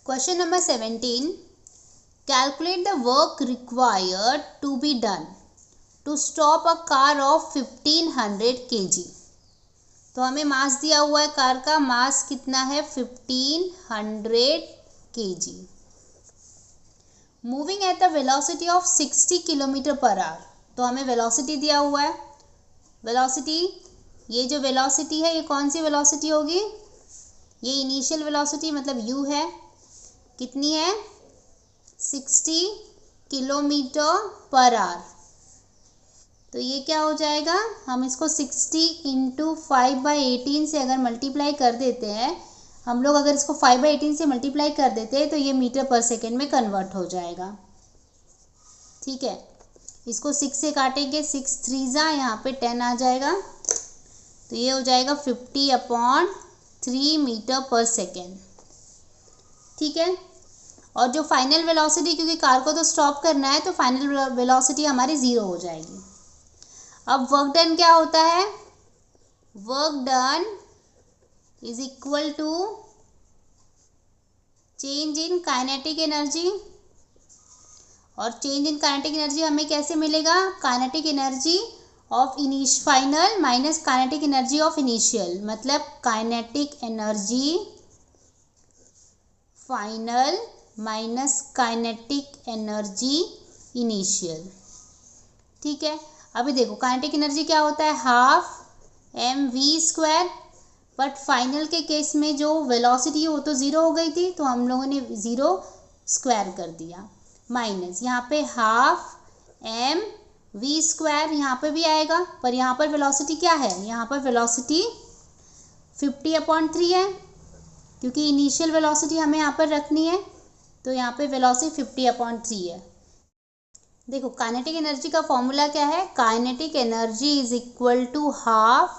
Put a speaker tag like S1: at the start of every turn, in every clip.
S1: Question number 17. Calculate the work required to be done to stop a car of 1500 kg. तो हमें मास दिया हुआ है, कार का मास कितना है 1500 kg. Moving at the velocity of 60 kilometre per hour. तो हमें वेलोसिटी दिया हुआ है. वेलोसिटी, ये जो वेलोसिटी है ये कौन सी वेलोसिटी होगी? ये इनिशियल वेलोसिटी मतलब u है. कितनी है? 60 किलोमीटर पर आवर. तो ये क्या हो जाएगा? हम इसको 60 इंटू 5/18 से अगर मल्टीप्लाई कर देते हैं, हम लोग अगर इसको 5/18 से मल्टीप्लाई कर देते हैं तो ये मीटर पर सेकेंड में कन्वर्ट हो जाएगा. ठीक है, इसको 6 से काटेंगे, 6 3 यहाँ पे 10 आ जाएगा. तो ये हो जाएगा 50/3 मीटर पर सेकेंड. ठीक है, और जो फाइनल वेलोसिटी, क्योंकि कार को तो स्टॉप करना है तो फाइनल वेलोसिटी हमारी 0 हो जाएगी. अब वर्क डन क्या होता है? Work done is equal to change in kinetic energy. और चेंज इन काइनेटिक एनर्जी हमें कैसे मिलेगा? Kinetic energy of final minus kinetic energy of initial, मतलब kinetic energy final minus kinetic energy initial. ठीक है, अभी देखो काइनेटिक एनर्जी क्या होता है? Half mv². बट फाइनल के केस में जो वेलोसिटी है वो तो 0 हो गई थी, तो हम लोगों ने 0² कर दिया. माइनस यहाँ पे हाफ mv², यहाँ पे भी आएगा, पर यहाँ पर वेलोसिटी क्या है? यहाँ पर वेलोसिटी 50/3 है, क्योंकि इनिशियल वेलोसिटी हमें यहाँ पर रखनी है. तो यहाँ पे वेलोसिटी 50/3 है. देखो काइनेटिक एनर्जी का फॉर्मूला क्या है? Kinetic energy is equal to half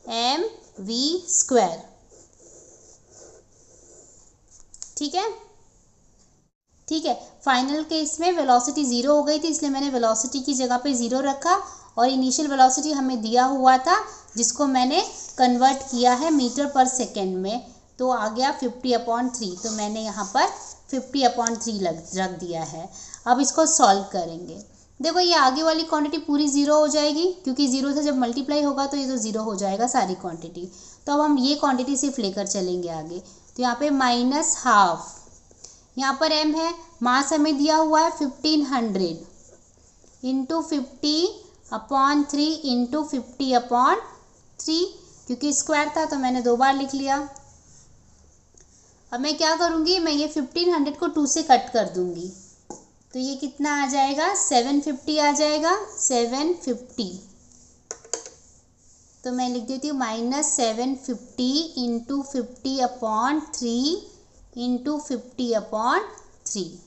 S1: mv². ठीक है, ठीक है. फाइनल केस में वेलोसिटी 0 हो गई थी, इसलिए मैंने वेलोसिटी की जगह पे 0 रखा, और इनिशियल वेलोसिटी हमें दिया हुआ था जिसको मैंने कन्वर्ट किया है मीटर पर सेकेंड में, तो आ गया 50/3. तो मैंने यहाँ पर 50/3 रख दिया है. अब इसको सॉल्व करेंगे. देखो ये आगे वाली क्वांटिटी पूरी 0 हो जाएगी, क्योंकि 0 से जब मल्टीप्लाई होगा तो ये तो 0 हो जाएगा सारी क्वांटिटी. तो अब हम ये क्वांटिटी सिर्फ लेकर चलेंगे आगे. तो यहाँ पे माइनस हाफ, यहाँ पर m है, मास हमें दिया हुआ है 1500 इंटू 50/3 इंटू 50/3, क्योंकि स्क्वायर था तो मैंने 2 बार लिख लिया. अब मैं क्या करूँगी? मैं ये 1500 को 2 से कट कर दूँगी, तो ये कितना आ जाएगा? 750 आ जाएगा. 750. तो मैं लिख देती हूँ -750 इंटू 50/3 इंटू 50/3.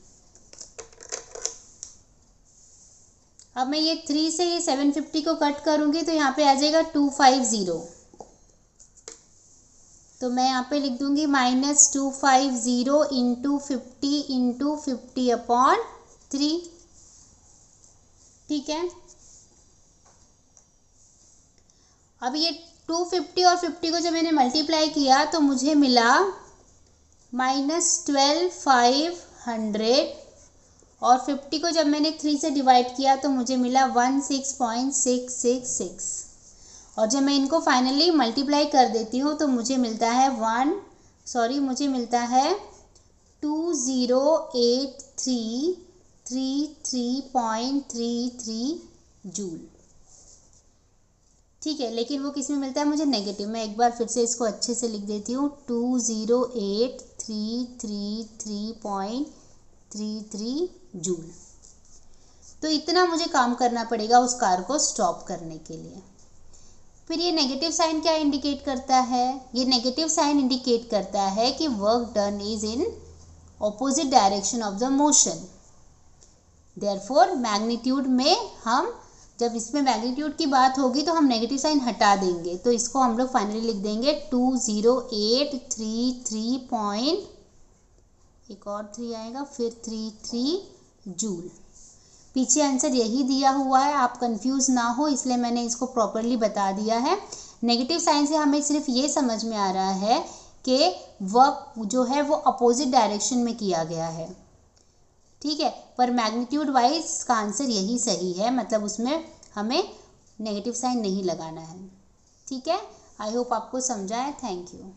S1: अब मैं ये 3 से ये 750 को कट करूँगी तो यहाँ पे आ जाएगा 250. तो मैं यहाँ पे लिख दूँगी -250 इंटू 50 इंटू 50/3. ठीक है, अब ये 250 और 50 को जब मैंने मल्टीप्लाई किया तो मुझे मिला -12,500, और 50 को जब मैंने 3 से डिवाइड किया तो मुझे मिला 16.666. और जब मैं इनको फाइनली मल्टीप्लाई कर देती हूँ तो मुझे मिलता है 208333.33 जूल. ठीक है, लेकिन वो किस में मिलता है मुझे? नेगेटिव. मैं एक बार फिर से इसको अच्छे से लिख देती हूँ. 208333.33 जूल. तो इतना मुझे काम करना पड़ेगा उस कार को स्टॉप करने के लिए. फिर ये नेगेटिव साइन क्या इंडिकेट करता है? ये नेगेटिव साइन इंडिकेट करता है कि work done is in opposite direction of the motion. Therefore magnitude में हम, जब इसमें मैग्नीट्यूड की बात होगी तो हम नेगेटिव साइन हटा देंगे, तो इसको हम लोग फाइनली लिख देंगे 208333. एक और 3 आएगा, फिर 33 जूल. पीछे आंसर यही दिया हुआ है, आप कंफ्यूज ना हो इसलिए मैंने इसको प्रॉपरली बता दिया है. नेगेटिव साइन से हमें सिर्फ ये समझ में आ रहा है कि वर्क जो है वो अपोजिट डायरेक्शन में किया गया है, ठीक है। पर मैग्नीट्यूड वाइज इसका आंसर यही सही है, मतलब उसमें हमें नेगेटिव साइन नहीं लगाना है, ठीक है। आई होप आपको समझा है। Thank you.